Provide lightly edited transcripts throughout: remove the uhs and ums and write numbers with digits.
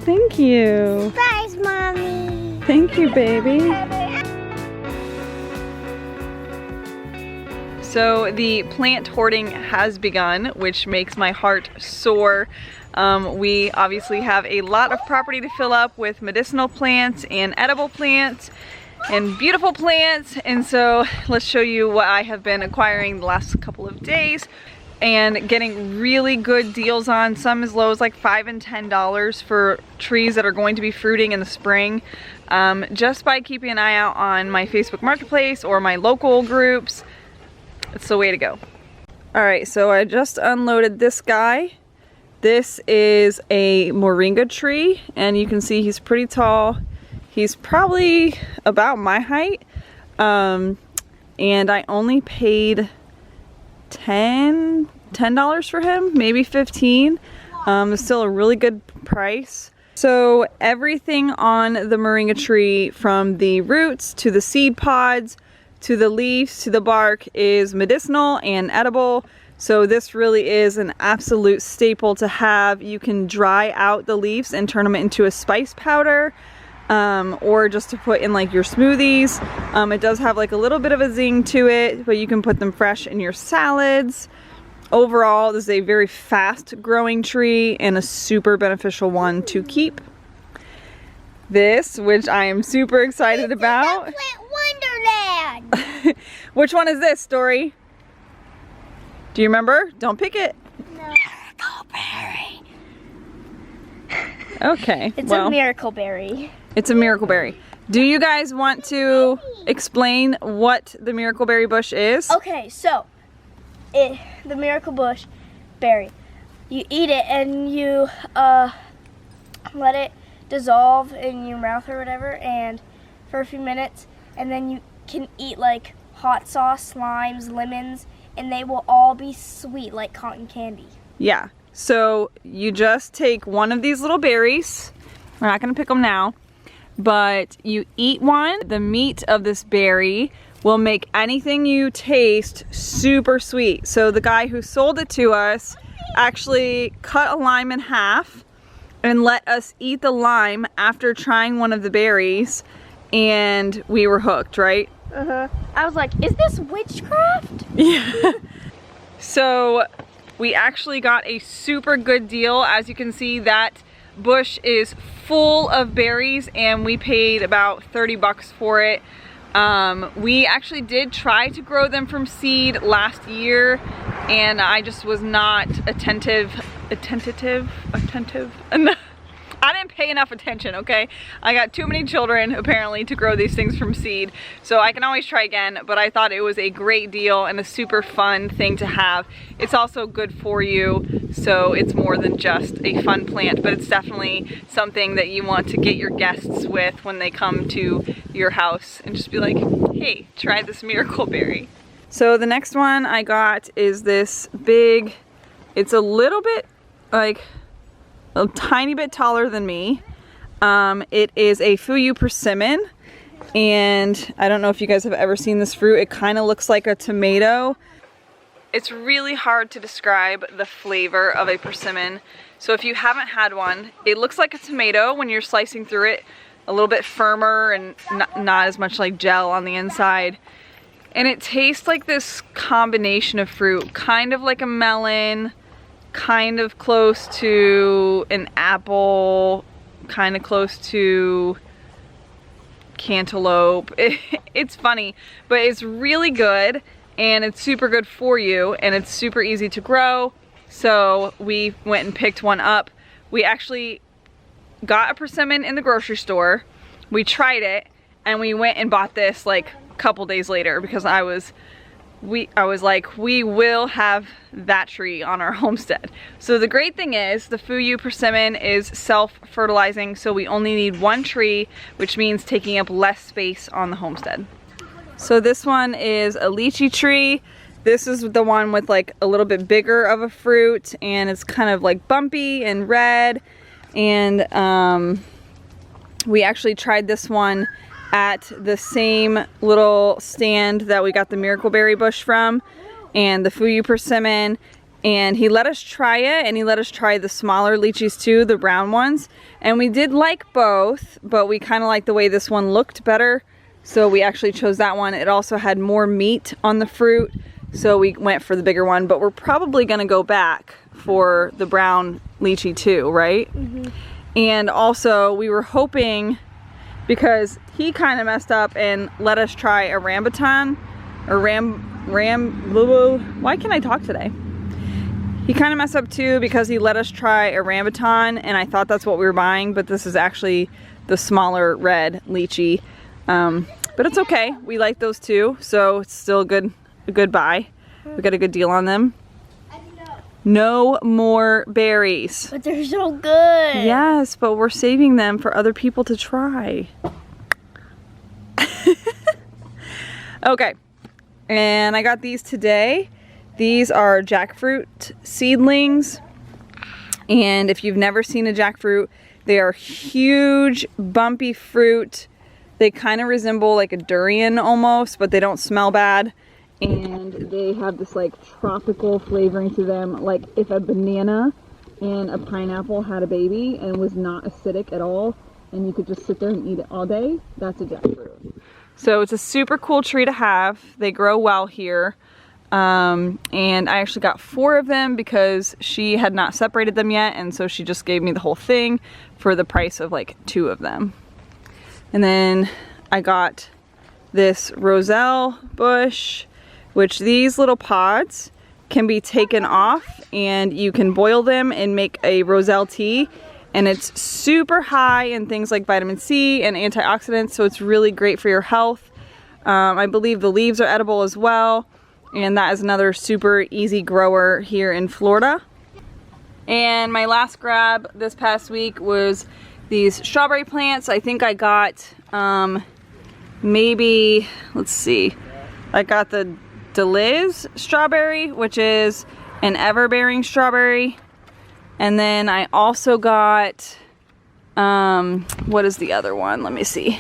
thank you. Surprise, Mommy. Thank you, baby. So the plant hoarding has begun, which makes my heart soar. We obviously have a lot of property to fill up with medicinal plants and edible plants and beautiful plants, and so let's show you what I have been acquiring the last couple of days and getting really good deals on, some as low as like $5 and $10 for trees that are going to be fruiting in the spring, just by keeping an eye out on my Facebook Marketplace or my local groups. It's the way to go. Alright, so I just unloaded this guy. This is a moringa tree, and you can see he's pretty tall. He's probably about my height, and I only paid $10 for him, maybe 15. It's still a really good price. So everything on the moringa tree, from the roots to the seed pods to the leaves to the bark, is medicinal and edible. So this really is an absolute staple to have. You can dry out the leaves and turn them into a spice powder, or just to put in like your smoothies. It does have like a little bit of a zing to it, but you can put them fresh in your salads. Overall, this is a very fast growing tree and a super beneficial one to keep. This, which I am super excited about. Plant Wonderland. Which one is this, Story? Do you remember? Don't pick it. No. Miracle berry. Okay. It's well, a miracle berry. It's a miracle berry. Do you guys want to explain what the miracle berry bush is? Okay, so the miracle bush berry, you eat it and you let it dissolve in your mouth or whatever, and for a few minutes, and then you can eat like hot sauce, limes, lemons, and they will all be sweet like cotton candy. Yeah. So you just take one of these little berries. We're not going to pick them now, but you eat one. The meat of this berry will make anything you taste super sweet. So the guy who sold it to us actually cut a lime in half and let us eat the lime after trying one of the berries, and we were hooked, right? I was like, is this witchcraft? Yeah. So we actually got a super good deal. As you can see, that bush is full of berries and we paid about 30 bucks for it. We actually did try to grow them from seed last year, and I just was not attentive enough. I didn't pay enough attention, okay? I got too many children apparently to grow these things from seed, so I can always try again, but I thought it was a great deal and a super fun thing to have. It's also good for you, so it's more than just a fun plant, but it's definitely something that you want to get your guests with when they come to your house, and just be like, hey, try this miracle berry. So the next one I got is this big, it's a little bit like a tiny bit taller than me. It is a Fuyu persimmon, and I don't know if you guys have ever seen this fruit. It kind of looks like a tomato. It's really hard to describe the flavor of a persimmon, so if you haven't had one, it looks like a tomato when you're slicing through it, a little bit firmer and not as much like gel on the inside. And it tastes like this combination of fruit, kind of like a melon, kind of close to an apple, kind of close to cantaloupe. It's funny, but it's really good, and it's super good for you, and it's super easy to grow. So we went and picked one up. We actually got a persimmon in the grocery store. We tried it, and we went and bought this like a couple days later because I was like, we will have that tree on our homestead. So the great thing is the Fuyu persimmon is self-fertilizing, so we only need one tree, which means taking up less space on the homestead. So this one is a lychee tree. This is the one with like a little bit bigger of a fruit, and it's kind of like bumpy and red. And we actually tried this one at the same little stand that we got the miracle berry bush from, and the Fuyu persimmon, And he let us try it, and he let us try the smaller lychees too, the brown ones. And we did like both, but we kind of liked the way this one looked better. So we actually chose that one. It also had more meat on the fruit, so we went for the bigger one. But we're probably gonna go back for the brown lychee too, right? Mm-hmm. And also we were hoping, because he kind of messed up and let us try a rambutan, or why can't I talk today? He kind of messed up too because he let us try a rambutan, and I thought that's what we were buying, but this is actually the smaller red lychee. But it's okay. We like those too, so it's still a good buy. We got a good deal on them. No more berries. But they're so good. Yes, but we're saving them for other people to try. Okay, and I got these today. These are jackfruit seedlings, and if you've never seen a jackfruit, they are huge, bumpy fruit. They kind of resemble like a durian almost, but they don't smell bad, and they have this like tropical flavoring to them, like if a banana and a pineapple had a baby and was not acidic at all, and you could just sit there and eat it all day. That's a jackfruit. So it's a super cool tree to have. They grow well here. And I actually got 4 of them because she had not separated them yet, and so she just gave me the whole thing for the price of like 2 of them. And then I got this roselle bush, which these little pods can be taken off and you can boil them and make a roselle tea, and it's super high in things like vitamin C and antioxidants, so it's really great for your health. I believe the leaves are edible as well. And that is another super easy grower here in Florida. And my last grab this past week was these strawberry plants. I think I got maybe, let's see, I got the Deliz strawberry, which is an ever-bearing strawberry. And then I also got, what is the other one? Let me see.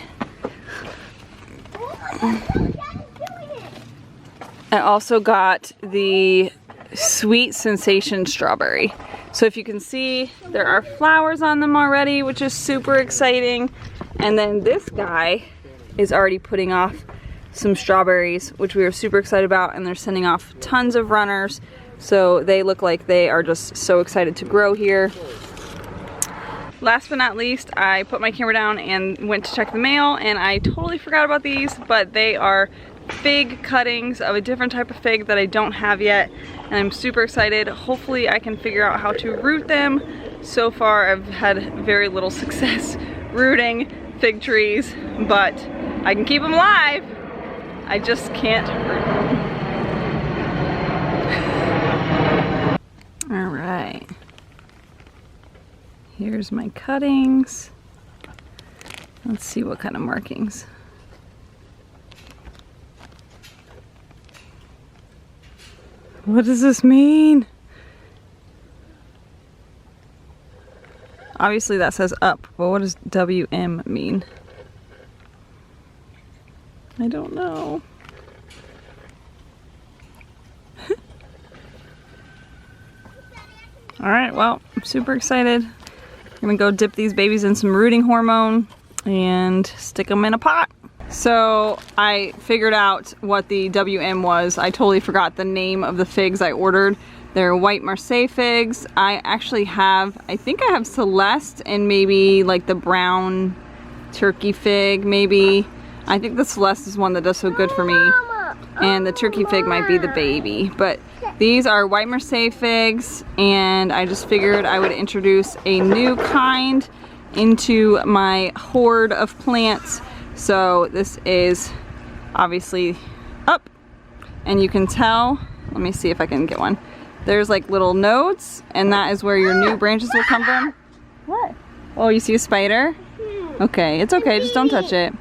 I also got the Sweet Sensation strawberry. So if you can see, there are flowers on them already, which is super exciting. And then this guy is already putting off some strawberries, which we are super excited about, and they're sending off tons of runners. So they look like they are just so excited to grow here. Last but not least, I put my camera down and went to check the mail, and I totally forgot about these, but they are fig cuttings of a different type of fig that I don't have yet, and I'm super excited. Hopefully I can figure out how to root them. So far I've had very little success rooting fig trees, but I can keep them alive. I just can't root them. All right, here's my cuttings. Let's see what kind of markings. What does this mean? Obviously that says up, but what does WM mean? I don't know. Alright, well, I'm super excited. I'm gonna go dip these babies in some rooting hormone and stick them in a pot. So I figured out what the WM was. I totally forgot the name of the figs I ordered. They're white Marseille figs. I actually have, I think I have Celeste and maybe like the brown turkey fig maybe. I think the Celeste is one that does so good for me. And the turkey fig might be the baby. But these are white Marseille figs, and I just figured I would introduce a new kind into my horde of plants. So this is obviously up, and you can tell, let me see if I can get one. There's like little nodes, and that is where your new branches will come from. What? Oh, you see a spider? Okay, it's okay, just don't touch it.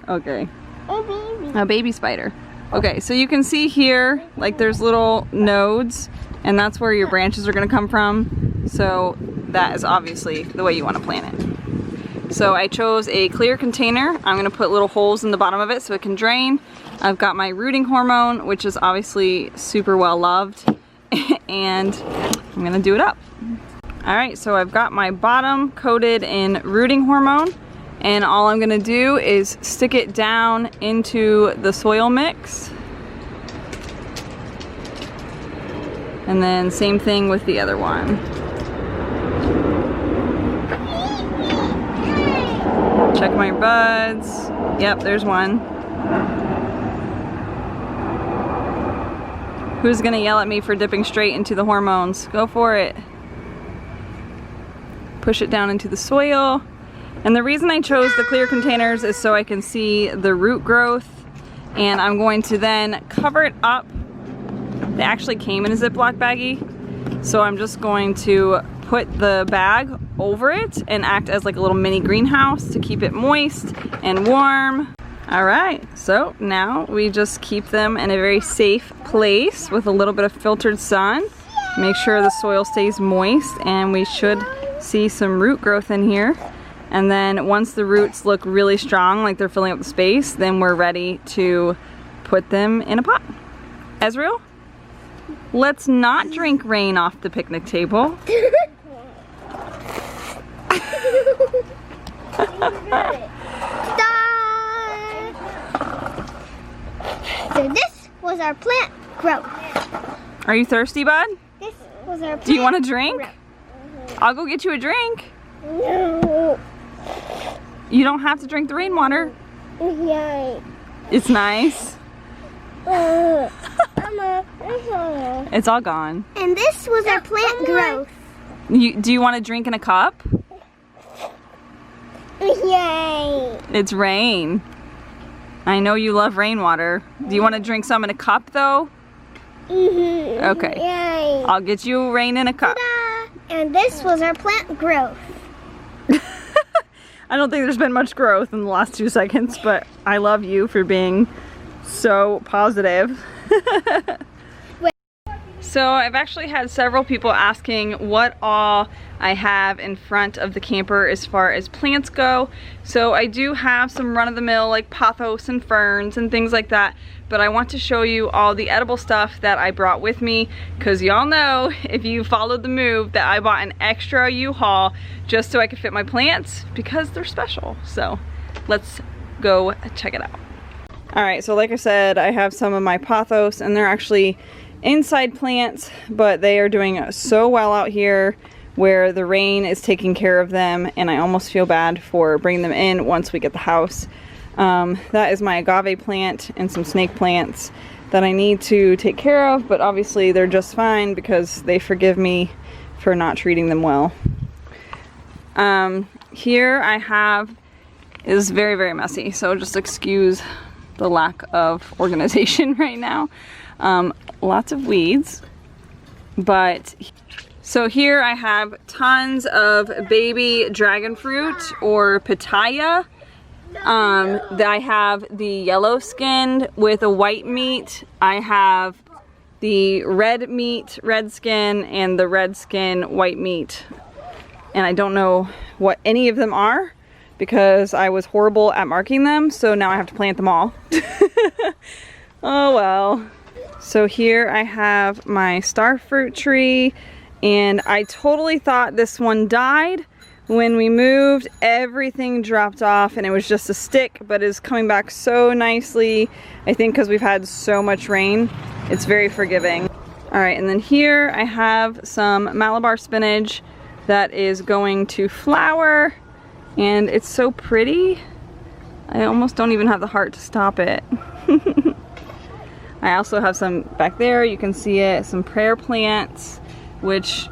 Okay. A baby spider. Okay, so you can see here, like there's little nodes, and that's where your branches are gonna come from. So that is obviously the way you wanna plant it. So I chose a clear container. I'm gonna put little holes in the bottom of it so it can drain. I've got my rooting hormone, which is obviously super well loved. and I'm gonna do it up. All right, so I've got my bottom coated in rooting hormone, and all I'm gonna do is stick it down into the soil mix. And then same thing with the other one. Check my buds. Yep, there's one. Who's gonna yell at me for dipping straight into the hormones? Go for it. Push it down into the soil. And the reason I chose the clear containers is so I can see the root growth. And I'm going to then cover it up. They actually came in a Ziploc baggie. So I'm just going to put the bag over it and act as like a little mini greenhouse to keep it moist and warm. All right, so now we just keep them in a very safe place with a little bit of filtered sun. Make sure the soil stays moist, and we should see some root growth in here. And then once the roots look really strong, like they're filling up the space, then we're ready to put them in a pot. Ezreal, let's not drink rain off the picnic table. So this was our plant growth. Are you thirsty, bud? This was our plant. Do you want a drink? I'll go get you a drink. No. You don't have to drink the rainwater. Yay. It's nice. Mama. It's all gone. And this was our plant growth. Do you want a drink in a cup? Yay. It's rain. I know you love rainwater. Do you want to drink some in a cup though? Okay. Yay. I'll get you rain in a cup. Ta-da. And this was our plant growth. I don't think there's been much growth in the last 2 seconds, but I love you for being so positive. So I've actually had several people asking what all I have in front of the camper as far as plants go. So I do have some run-of-the-mill like pothos and ferns and things like that, but I want to show you all the edible stuff that I brought with me, because y'all know, if you followed the move, that I bought an extra U-Haul just so I could fit my plants because they're special. So let's go check it out. All right, so like I said, I have some of my pothos, and they're actually inside plants, but they are doing so well out here where the rain is taking care of them, and I almost feel bad for bringing them in once we get the house. That is my agave plant and some snake plants that I need to take care of, but obviously they're just fine because they forgive me for not treating them well. Here I have, is very, very messy, so just excuse the lack of organization right now. Lots of weeds, but so here I have tons of baby dragon fruit or pitaya. I have the yellow skinned with a white meat. I have the red meat, red skin, and the red skin, white meat. And I don't know what any of them are because I was horrible at marking them, so now I have to plant them all. Oh well. So here I have my star fruit tree, and I totally thought this one died. When we moved, everything dropped off and it was just a stick, but is coming back so nicely. I think because we've had so much rain, it's very forgiving. All right, and then here I have some Malabar spinach that is going to flower, and it's so pretty. I almost don't even have the heart to stop it. I also have some back there, you can see it, some prayer plants, which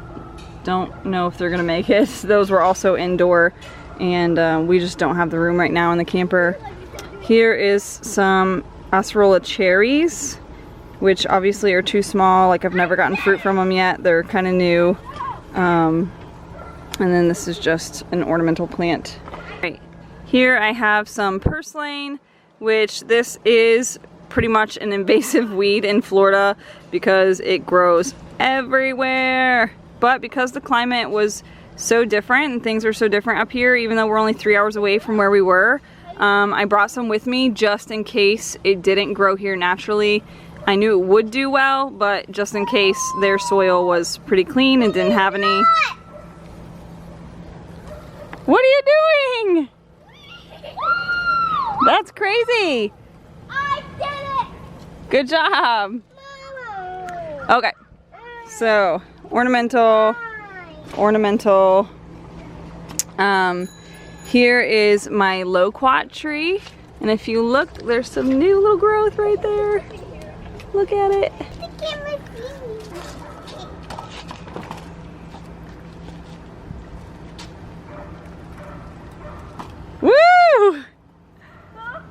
don't know if they're gonna make it. Those were also indoor, and we just don't have the room right now in the camper. Here is some acerola cherries, which obviously are too small. Like, I've never gotten fruit from them yet. They're kind of new. And then this is just an ornamental plant. Right. Here I have some purslane, which this is pretty much an invasive weed in Florida because it grows everywhere. But because the climate was so different and things are so different up here, even though we're only 3 hours away from where we were, I brought some with me just in case it didn't grow here naturally I knew it would do well, but just in case their soil was pretty clean and didn't have any. What are you doing? That's crazy. I did it! Good job. Mama. Okay, so ornamental. Here is my loquat tree, and if you look, there's some new little growth right there. Look at it. Woo!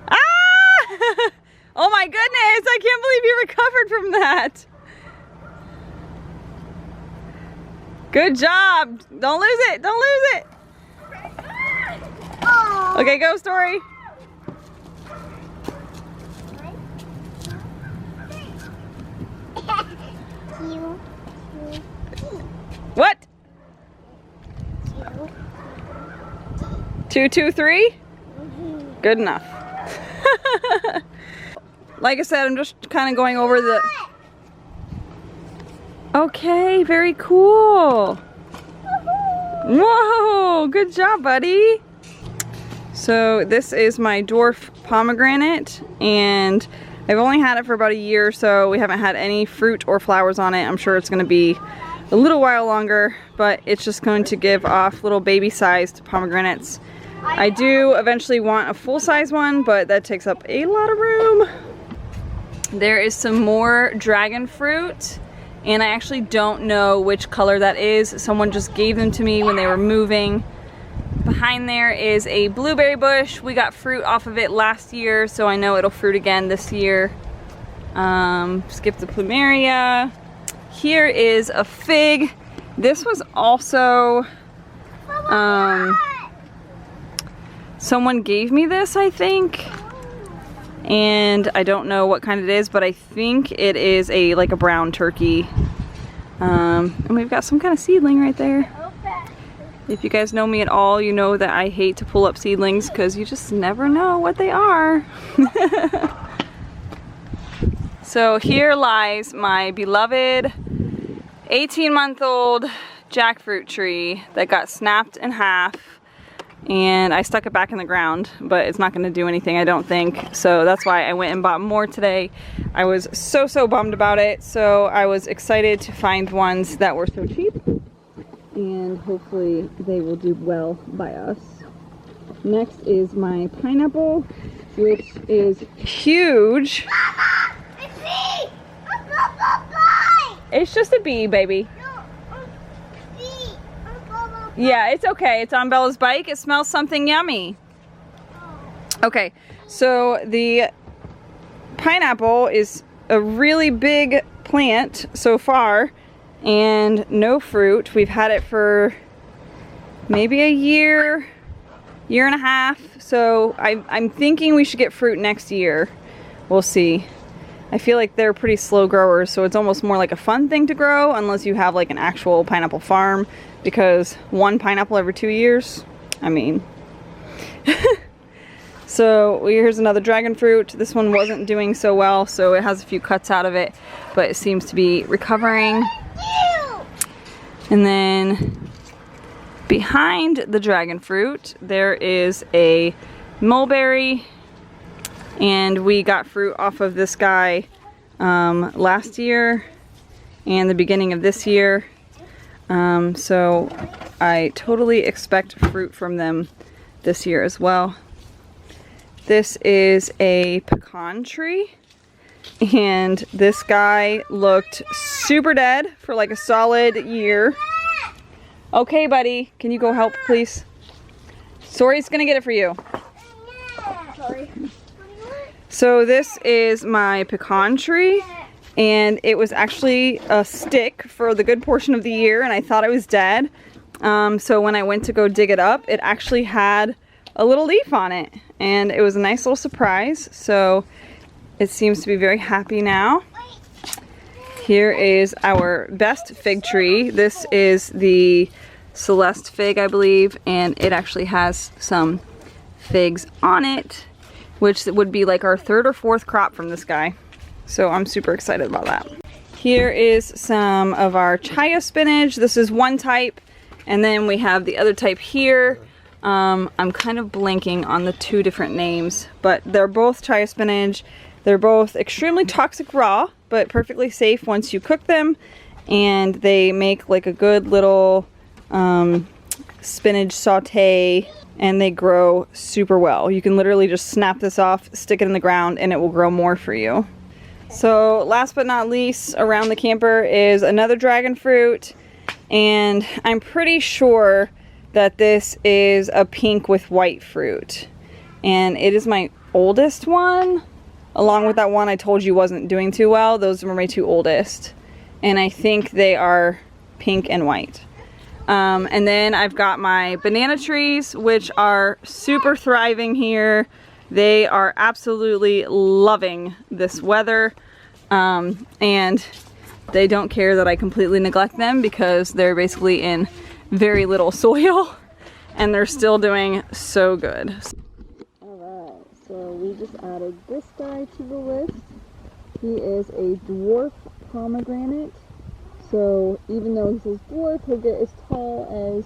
Ah! Oh my goodness, I can't believe you recovered from that. Good job. Don't lose it. Don't lose it. Okay, go, Story. What? 2, 2, 3? Good enough. Like I said, I'm just kind of going over the... Okay, very cool. Whoa, good job, buddy. So this is my dwarf pomegranate, and I've only had it for about a year or so. We haven't had any fruit or flowers on it. I'm sure it's going to be a little while longer, but it's just going to give off little baby-sized pomegranates. I do eventually want a full-size one, but that takes up a lot of room. There is some more dragon fruit, and I actually don't know which color that is. Someone just gave them to me when they were moving. Behind there is a blueberry bush. We got fruit off of it last year, so I know it'll fruit again this year. Skip the plumeria. Here is a fig. This was also, someone gave me this, I think. And I don't know what kind it is, but I think it is like a brown turkey. And we've got some kind of seedling right there. If you guys know me at all, you know that I hate to pull up seedlings because you just never know what they are. So here lies my beloved 18-month-old jackfruit tree that got snapped in half, and I stuck it back in the ground, but it's not going to do anything, I don't think. So that's why I went and bought more today. I was so bummed about it, so I was excited to find ones that were so cheap, and hopefully they will do well by us. Next is my pineapple, which is huge. Mama, it's me! It's just a bee, baby. Yeah, it's okay. It's on Bella's bike. It smells something yummy. Okay, so the pineapple is a really big plant so far and no fruit. We've had it for maybe a year and a half. So I'm thinking we should get fruit next year. We'll see. I feel like they're pretty slow growers, so it's almost more like a fun thing to grow unless you have like an actual pineapple farm, because one pineapple every 2 years, I mean. So here's another dragon fruit. This one wasn't doing so well, so it has a few cuts out of it, but it seems to be recovering. And then behind the dragon fruit, there is a mulberry. And we got fruit off of this guy last year and the beginning of this year. So I totally expect fruit from them this year as well. This is a pecan tree. And this guy looked super dead for like a solid year. Okay, buddy, can you go help, please? Sorry's gonna get it for you. Sorry. So this is my pecan tree, and it was actually a stick for the good portion of the year, and I thought it was dead. So when I went to go dig it up, it actually had a little leaf on it, and it was a nice little surprise. So it seems to be very happy now. Here is our best fig tree. This is the Celeste fig, I believe, and it actually has some figs on it, which would be like our 3rd or 4th crop from this guy. So I'm super excited about that. Here is some of our chia spinach. This is one type, and then we have the other type here. I'm kind of blanking on the two different names, but they're both chia spinach. They're both extremely toxic raw, but perfectly safe once you cook them, and they make like a good little spinach saute, and they grow super well. You can literally just snap this off, stick it in the ground, and it will grow more for you. So last but not least around the camper is another dragon fruit, and I'm pretty sure that this is a pink with white fruit, and it is my oldest one, along with that one I told you wasn't doing too well. Those were my two oldest, and I think they are pink and white. And then I've got my banana trees, which are super thriving here. They are absolutely loving this weather, and they don't care that I completely neglect them because they're basically in very little soil, and they're still doing so good. Alright, so we just added this guy to the list. He is a dwarf pomegranate. So even though he says dwarf, he'll get as tall as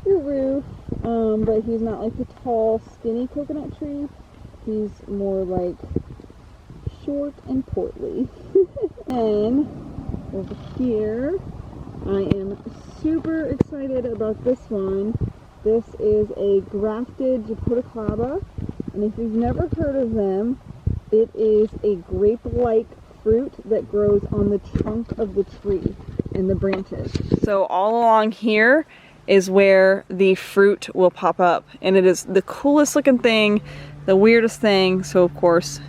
your roof, but he's not like the tall, skinny coconut tree. He's more like short and portly. And over here, I am super excited about this one. This is a grafted Japoticaba, and if you've never heard of them, it is a grape-like fruit that grows on the trunk of the tree and the branches. So all along here is where the fruit will pop up, and it is the coolest looking thing, the weirdest thing, so of course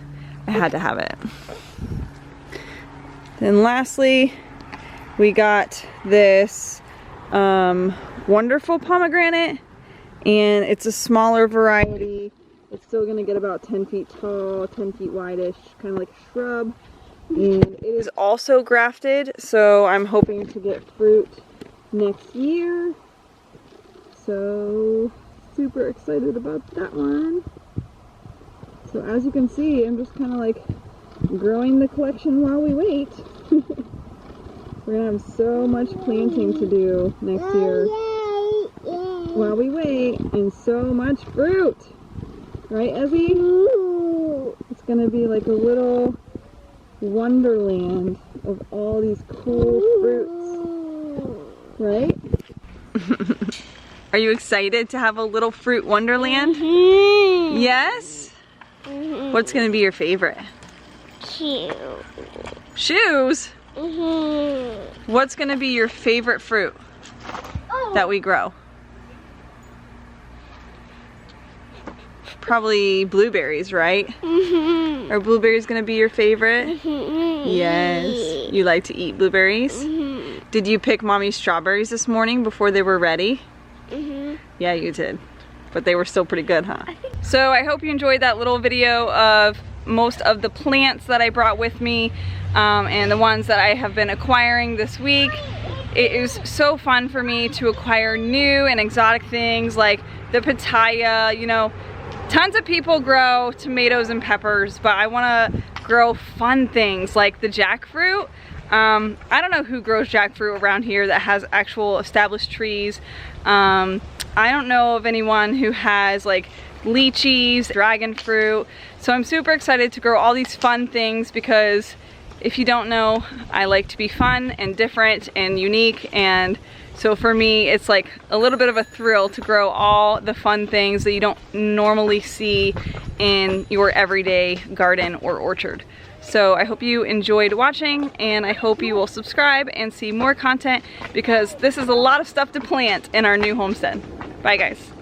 I had to have it. Then lastly, we got this wonderful pomegranate, and it's a smaller variety. It's still gonna get about 10 feet tall, 10 feet wide-ish, kind of like a shrub. And it is also grafted, so I'm hoping to get fruit next year. So super excited about that one. So as you can see, I'm just kind of like growing the collection while we wait. We're gonna have so much planting to do next year while we wait, and so much fruit. Right, Ezzy? It's gonna be like a little wonderland of all these cool fruits, right? Are you excited to have a little fruit wonderland? Mm-hmm. Yes? Mm-hmm. What's gonna be your favorite? Shoes. Shoes? Mm-hmm. What's gonna be your favorite fruit that we grow? Probably blueberries, right? Mm-hmm. Are blueberries gonna be your favorite? Mm-hmm. Yes. You like to eat blueberries? Mm-hmm. Did you pick Mommy's strawberries this morning before they were ready? Mm-hmm. Yeah, you did. But they were still pretty good, huh? So I hope you enjoyed that little video of most of the plants that I brought with me, and the ones that I have been acquiring this week. It is so fun for me to acquire new and exotic things like the pitaya. You know, tons of people grow tomatoes and peppers, but I want to grow fun things like the jackfruit. I don't know who grows jackfruit around here that has actual established trees. I don't know of anyone who has like lychees, dragon fruit. So I'm super excited to grow all these fun things because if you don't know, I like to be fun and different and unique, and so for me it's like a little bit of a thrill to grow all the fun things that you don't normally see in your everyday garden or orchard. So I hope you enjoyed watching, and I hope you will subscribe and see more content because this is a lot of stuff to plant in our new homestead. Bye guys.